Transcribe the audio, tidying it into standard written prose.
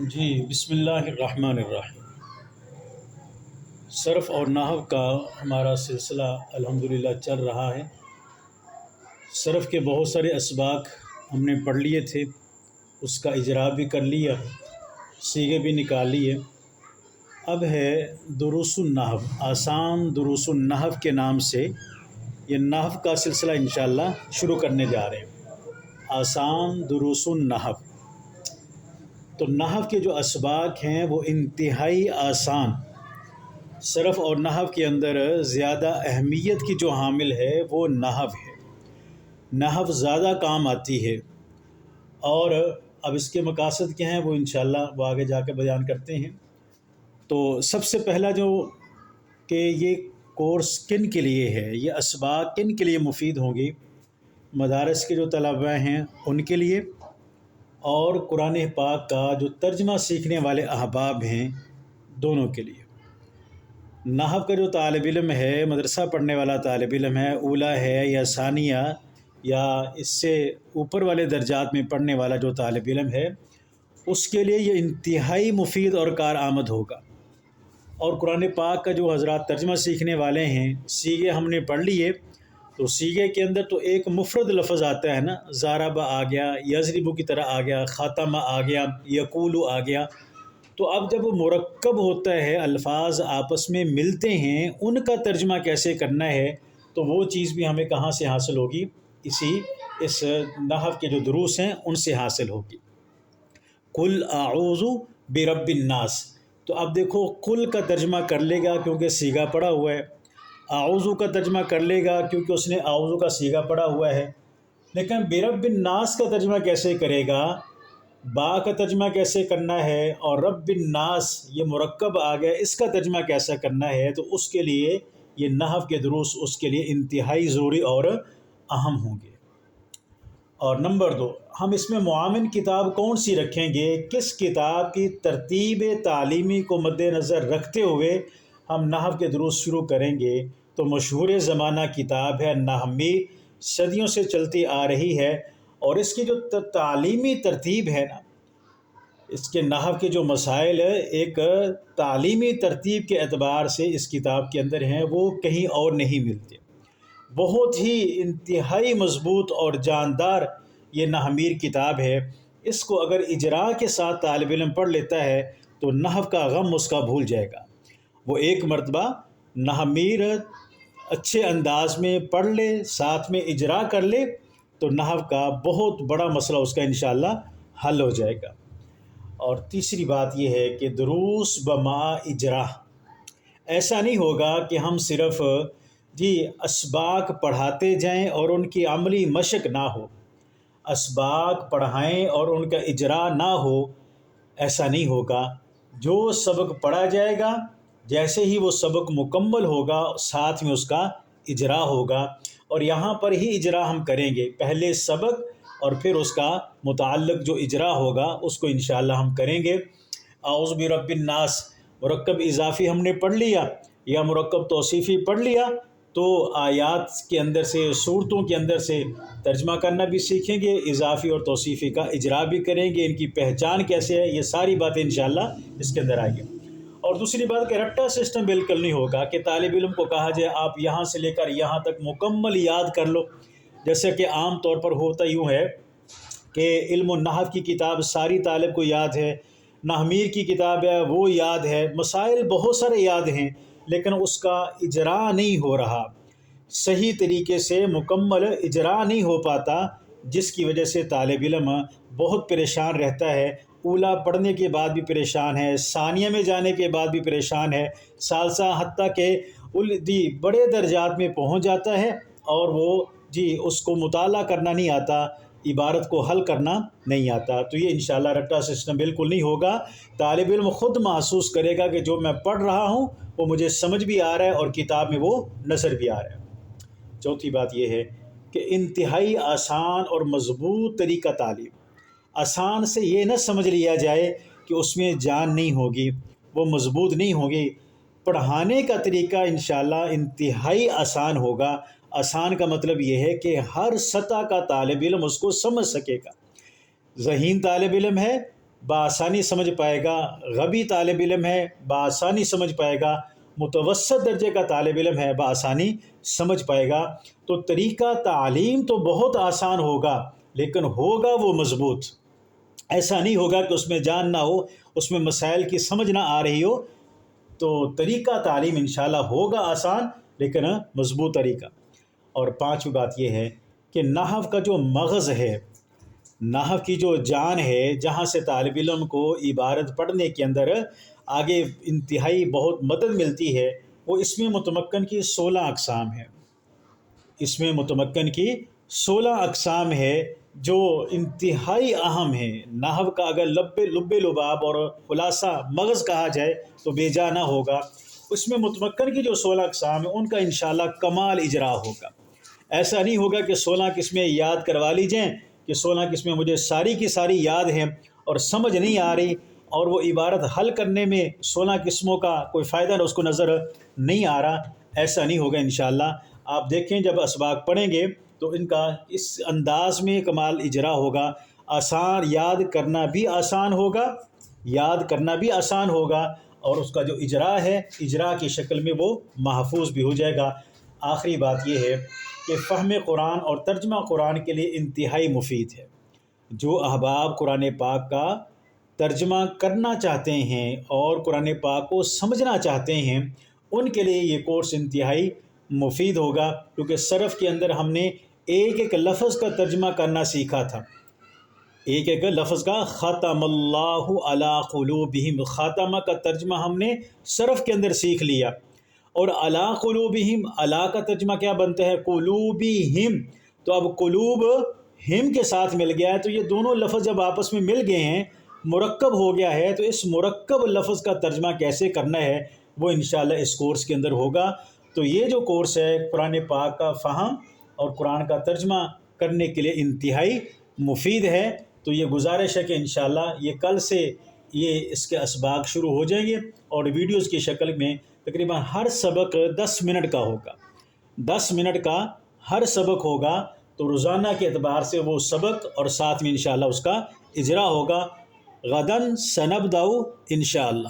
جی، بسم اللہ الرحمن الرحیم۔ صرف اور نحو کا ہمارا سلسلہ الحمدللہ چل رہا ہے۔ صرف کے بہت سارے اسباق ہم نے پڑھ لیے تھے، اس کا اجرا بھی کر لیا، صیغے بھی نکال لیے۔ اب ہے دروس النحو، آسان دروس النحو کے نام سے یہ نحو کا سلسلہ انشاءاللہ شروع کرنے جا رہے ہیں۔ آسان دروس النحو، تو نحو کے جو اسباق ہیں وہ انتہائی آسان۔ صرف اور نحو کے اندر زیادہ اہمیت کی جو حامل ہے وہ نحو ہے۔ نحو زیادہ کام آتی ہے، اور اب اس کے مقاصد کیا ہیں وہ انشاءاللہ وہ آگے جا کے بیان کرتے ہیں۔ تو سب سے پہلا جو کہ یہ کورس کن کے لیے ہے، یہ اسباق کن کے لیے مفید ہوں گی، مدارس کے جو طلباء ہیں ان کے لیے، اور قرآن پاک کا جو ترجمہ سیکھنے والے احباب ہیں دونوں کے لیے۔ نحو کا جو طالب علم ہے، مدرسہ پڑھنے والا طالب علم ہے، اولیٰ ہے یا ثانیہ یا اس سے اوپر والے درجات میں پڑھنے والا جو طالب علم ہے، اس کے لیے یہ انتہائی مفید اور کارآمد ہوگا۔ اور قرآن پاک کا جو حضرات ترجمہ سیکھنے والے ہیں، صیغے ہم نے پڑھ لیے، تو صیغے کے اندر تو ایک مفرد لفظ آتا ہے نا، ضاربہ آ گیا، یضرب کی طرح آ گیا، خاتمہ آ گیا، یقول آ گیا۔ تو اب جب وہ مرکب ہوتا ہے، الفاظ آپس میں ملتے ہیں، ان کا ترجمہ کیسے کرنا ہے، تو وہ چیز بھی ہمیں کہاں سے حاصل ہوگی، اس نحو کے جو دروس ہیں ان سے حاصل ہوگی۔ قل اعوذ برب الناس، تو اب دیکھو قل کا ترجمہ کر لے گا کیونکہ صیغہ پڑا ہوا ہے، اعوذ کا ترجمہ کر لے گا کیونکہ اس نے اعوذ کا صیغہ پڑا ہوا ہے، لیکن برب الناس کا ترجمہ کیسے کرے گا، با کا ترجمہ کیسے کرنا ہے، اور رب الناس یہ مرکب آ گیا، اس کا ترجمہ کیسا کرنا ہے، تو اس کے لیے یہ نحو کے دروس اس کے لیے انتہائی ضروری اور اہم ہوں گے۔ اور نمبر 2، ہم اس میں معاون کتاب کون سی رکھیں گے، کس کتاب کی ترتیب تعلیمی کو مد نظر رکھتے ہوئے ہم نحو کے دروس شروع کریں گے، تو مشہور زمانہ کتاب ہے نحوی، صدیوں سے چلتی آ رہی ہے، اور اس کی جو تعلیمی ترتیب ہے نا، اس کے نحو کے جو مسائل ایک تعلیمی ترتیب کے اعتبار سے اس کتاب کے اندر ہیں، وہ کہیں اور نہیں ملتے۔ بہت ہی انتہائی مضبوط اور جاندار یہ نحویر کتاب ہے، اس کو اگر اجرا کے ساتھ طالب علم پڑھ لیتا ہے تو نحو کا غم اس کا بھول جائے گا۔ وہ ایک مرتبہ نحویر اچھے انداز میں پڑھ لے، ساتھ میں اجرا کر لے، تو نحو کا بہت بڑا مسئلہ اس کا انشاءاللہ حل ہو جائے گا۔ اور تیسری بات یہ ہے کہ دروس بما اجرا، ایسا نہیں ہوگا کہ ہم صرف اسباق پڑھاتے جائیں اور ان کی عملی مشق نہ ہو، اسباق پڑھائیں اور ان کا اجرا نہ ہو، ایسا نہیں ہوگا۔ جو سبق پڑھا جائے گا، جیسے ہی وہ سبق مکمل ہوگا ساتھ میں اس کا اجرا ہوگا، اور یہاں پر ہی اجرا ہم کریں گے، پہلے سبق اور پھر اس کا متعلق جو اجرا ہوگا اس کو انشاءاللہ ہم کریں گے۔ اعوذ برب الناس مرکب اضافی ہم نے پڑھ لیا یا مرکب توصیفی پڑھ لیا، تو آیات کے اندر سے، صورتوں کے اندر سے ترجمہ کرنا بھی سیکھیں گے، اضافی اور توصیفی کا اجرا بھی کریں گے، ان کی پہچان کیسے ہے، یہ ساری باتیں انشاءاللہ اس کے اندر آئیں گے۔ اور دوسری بات کہ رٹا سسٹم بالکل نہیں ہوگا کہ طالب علم کو کہا جائے آپ یہاں سے لے کر یہاں تک مکمل یاد کر لو، جیسے کہ عام طور پر ہوتا یوں ہے کہ علم النحو کی کتاب ساری طالب کو یاد ہے، نحویر کی کتاب ہے وہ یاد ہے، مسائل بہت سارے یاد ہیں، لیکن اس کا اجرا نہیں ہو رہا، صحیح طریقے سے مکمل اجرا نہیں ہو پاتا، جس کی وجہ سے طالب علم بہت پریشان رہتا ہے، اولیٰ پڑھنے کے بعد بھی پریشان ہے، ثانیہ میں جانے کے بعد بھی پریشان ہے، ثالثہ حتیٰ کہ بڑے درجات میں پہنچ جاتا ہے، اور وہ اس کو مطالعہ کرنا نہیں آتا، عبارت کو حل کرنا نہیں آتا۔ تو یہ انشاءاللہ رٹا سسٹم بالکل نہیں ہوگا، طالب علم خود محسوس کرے گا کہ جو میں پڑھ رہا ہوں وہ مجھے سمجھ بھی آ رہا ہے اور کتاب میں وہ نظر بھی آ رہا ہے۔ چوتھی بات یہ ہے کہ انتہائی آسان اور مضبوط طریقہ تعلیم، آسان سے یہ نہ سمجھ لیا جائے کہ اس میں جان نہیں ہوگی، وہ مضبوط نہیں ہوگی، پڑھانے کا طریقہ انشاءاللہ انتہائی آسان ہوگا۔ آسان کا مطلب یہ ہے کہ ہر سطح کا طالب علم اس کو سمجھ سکے گا، ذہین طالب علم ہے بآسانی سمجھ پائے گا، غبی طالب علم ہے بآسانی سمجھ پائے گا، متوسط درجے کا طالب علم ہے بآسانی سمجھ پائے گا۔ تو طریقہ تعلیم تو بہت آسان ہوگا، لیکن ہوگا وہ مضبوط۔ ایسا نہیں ہوگا کہ اس میں جان نہ ہو، اس میں مسائل کی سمجھ نہ آ رہی ہو۔ تو طریقہ تعلیم انشاءاللہ ہوگا آسان، لیکن مضبوط طریقہ۔ اور پانچویں بات یہ ہے کہ نحو کا جو مغز ہے، نحو کی جو جان ہے، جہاں سے طالب علم کو عبارت پڑھنے کے اندر آگے انتہائی بہت مدد ملتی ہے، وہ اس میں متمکن کی 16 اقسام ہے۔ اس میں متمکن کی 16 اقسام ہے جو انتہائی اہم ہے۔ نحو کا اگر لب لباب اور خلاصہ مغز کہا جائے تو بے جا نہ ہوگا۔ اس میں متمکن کی جو 16 اقسام ہیں ان کا انشاءاللہ کمال اجرا ہوگا۔ ایسا نہیں ہوگا کہ 16 قسمیں یاد کروا لی جائیں کہ 16 قسمیں مجھے ساری کی ساری یاد ہیں اور سمجھ نہیں آ رہی، اور وہ عبارت حل کرنے میں 16 قسموں کا کوئی فائدہ اس کو نظر نہیں آ رہا۔ ایسا نہیں ہوگا انشاءاللہ۔ آپ دیکھیں جب اسباق پڑھیں گے تو ان کا اس انداز میں کمال اجرا ہوگا۔ آسان، یاد کرنا بھی آسان ہوگا، یاد کرنا بھی آسان ہوگا، اور اس کا جو اجرا ہے، اجرا کی شکل میں وہ محفوظ بھی ہو جائے گا۔ آخری بات یہ ہے کہ فہم قرآن اور ترجمہ قرآن کے لیے انتہائی مفید ہے۔ جو احباب قرآن پاک کا ترجمہ کرنا چاہتے ہیں اور قرآن پاک کو سمجھنا چاہتے ہیں، ان کے لیے یہ کورس انتہائی مفید ہوگا، کیونکہ صرف کے اندر ہم نے ایک ایک لفظ کا ترجمہ کرنا سیکھا تھا۔ ایک ایک لفظ کا ختم اللہ علی قلوبہم، خاتمہ کا ترجمہ ہم نے صرف کے اندر سیکھ لیا۔ اور علی قلوبہم، علی کا ترجمہ کیا بنتا ہے؟ قلوبہم۔ تو اب قلوب ہم کے ساتھ مل گیا ہے، تو یہ دونوں لفظ جب آپس میں مل گئے ہیں، مرکب ہو گیا ہے، تو اس مرکب لفظ کا ترجمہ کیسے کرنا ہے وہ انشاءاللہ اس کورس کے اندر ہوگا۔ تو یہ جو کورس ہے قرآن پاک کا فہم اور قرآن کا ترجمہ کرنے کے لیے انتہائی مفید ہے۔ تو یہ گزارش ہے کہ انشاءاللہ یہ کل سے یہ اس کے اسباق شروع ہو جائیں گے، اور ویڈیوز کی شکل میں تقریباً ہر سبق 10 منٹ کا ہوگا۔ 10 منٹ کا ہر سبق ہوگا، تو روزانہ کے اعتبار سے وہ سبق اور ساتھ میں انشاءاللہ اس کا اجرا ہوگا۔ غداً سنبدأ انشاءاللہ۔